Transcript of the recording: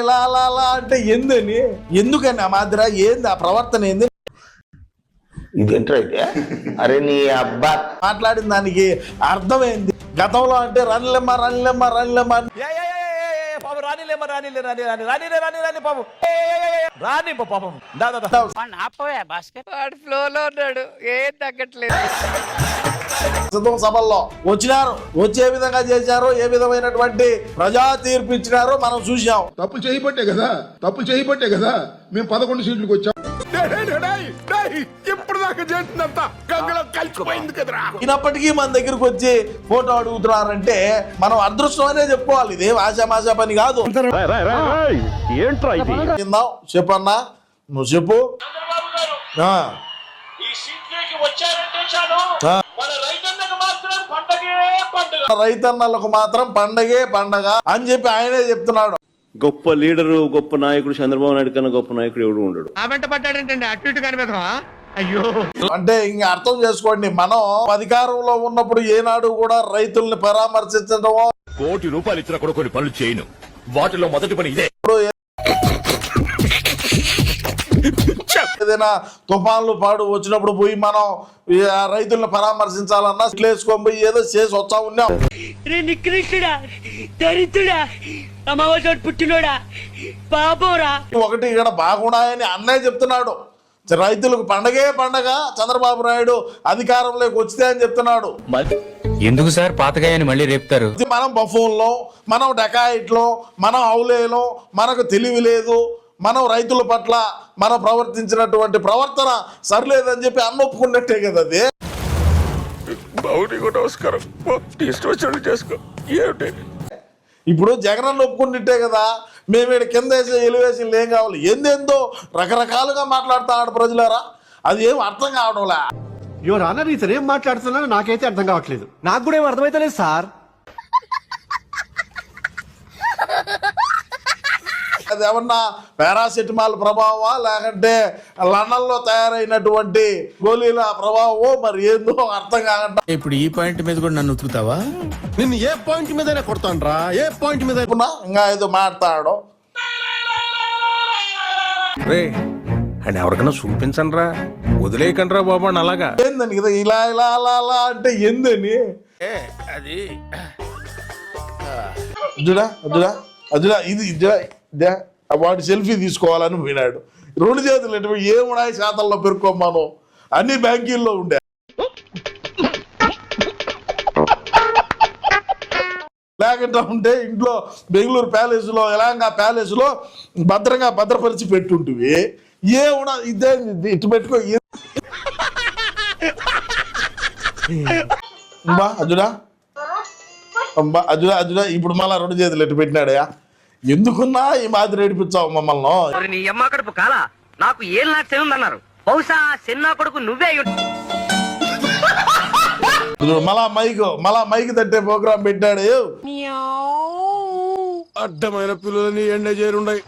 ఇలా అంటే ఏందని, ఎందుకని ఆ మాదిరా, ఏంది ఆ ప్రవర్తన, ఏంది ఇదేంట్రా అయితే? అరే నీ అబ్బా మాట్లాడిన దానికి అర్థమైంది. గతంలో అంటే రన్లెమ్మ సభల్లో వచ్చినారు, వచ్చే విధంగా చేశారు, ఏ విధమైనటువంటి ప్రజా తీర్పు ఇచ్చినారో మనం చూసాం. తప్పు చేయబట్టే కదా మేము 11 సీట్లకు వచ్చాం. ఇప్పుడు దాకా చేసినంత గంగలో కలిసిపోయింది కదరా. అయినప్పటికీ మన దగ్గరకు వచ్చి ఫోటో అడుగుతున్నారంటే మనం అదృష్టం అనే చెప్పుకోవాలి. ఇదేం ఆశామాషా పని కాదు. చెప్పన్నా, నువ్వు చెప్పు. రైతన్నలకు మాత్రం పండగే పండగ అని చెప్పి ఆయనే చెప్తున్నాడు. గొప్ప లీడరు, గొప్ప నాయకుడు చంద్రబాబు నాయుడు కన్నా గొప్ప నాయకుడు ఎవడు ఉండడు. అయ్యో, అంటే ఇంక అర్థం చేసుకోండి, మనం అధికారంలో ఉన్నప్పుడు ఏనాడు కూడా రైతుల్ని పరామర్శించడం, ₹1 కోటి ఇచ్చిన కూడా కొన్ని పనులు చేయను. వాటిలో మొదటి పని ఇదే. ఏదైనా తుఫాన్లు పాడు వచ్చినప్పుడు పోయి మనం రైతులను పరామర్శించాలన్నా వేసుకొని పోయి ఏదో చేసి వచ్చా ఉన్నాం. ఒకటి ఇక్కడ బాగున్నాయని అన్నయ్య చెప్తున్నాడు. రైతులకు పండగే పండగ, చంద్రబాబు నాయుడు అధికారంలోకి వచ్చితే అని చెప్తున్నాడు. ఎందుకు సార్ పాతగాయని మళ్ళీ రేపుతారు? మనం బఫూన్లో, మనం డకాయిట్లో, మనం అవులేలో, మనకు తెలివి లేదు, మనం రైతుల పట్ల మనం ప్రవర్తించినటువంటి ప్రవర్తన సరిలేదని చెప్పి అన్న ఒప్పుకున్నట్టే కదా అది. నమస్కారం, చేసుకో. ఇప్పుడు జగన్ ఒప్పుకున్నట్టే కదా. మేము ఇక్కడ కింద వేసే ఎలివేషన్లు ఏం కావాలి, ఏందేందో రకరకాలుగా మాట్లాడుతున్నాడు ప్రజలారా. అది ఏం అర్థం కావడంలే. యువర్ ఆనర్, ఇతను ఏం మాట్లాడుతున్నారో నాకైతే అర్థం కావట్లేదు. నాకు కూడా ఏం అర్థమైతలేదు సార్. అది ఏమన్నా పారాసిటమాల్ ప్రభావమా, లేకంటే లండన్లో తయారైనటువంటి గోళీల ప్రభావమో మరి ఏందో అర్థం కాకుండా. ఇప్పుడు ఈ పాయింట్ మీద కూడా నన్ను ఉతుకుతావా? నిన్ను ఏ పాయింట్ మీదనే కొడతాను రా, ఏ పాయింట్ మీద ఇంకా ఏదో మాట్లాడాడు. అని ఎవరికైనా చూపించండి రా, వదిలేయకండి రా బాబు. అలాగా ఏందని కదా ఇలా ఇలా అలా అలా అంటే ఏందని అది అదుడా ఇది వాడి సెల్ఫీ తీసుకోవాలని పోయినాడు. 2 చేతులు ఎటు ఏమున్నాయి శాతంలో పెరుకోమ్మాను, అన్ని బ్యాంకీల్లో ఉండే. లేకుండా ఉంటే ఇంట్లో బెంగళూరు ప్యాలెస్ లో, ఎలాంగా ప్యాలెస్ లో భద్రంగా భద్రపరిచి పెట్టుంటివి. ఏమున్నా ఇదే ఇటు పెట్టుకో. అజుడా ఇప్పుడు మళ్ళా 2 చేతులు ఎటు పెట్టినాడయా? ఎందుకున్నా ఈ మాదిరి ఏడిపించావు మమ్మల్ని? కడుపు కాలా నాకు ఏం నాకు తెలియదన్నారు. బహుశా చిన్న కొడుకు నువ్వే. మళ్ళా మైక్ తట్టే ప్రోగ్రాం పెట్టాడు. అడ్డమైన పిల్లలని ఎండ చేరుండయి.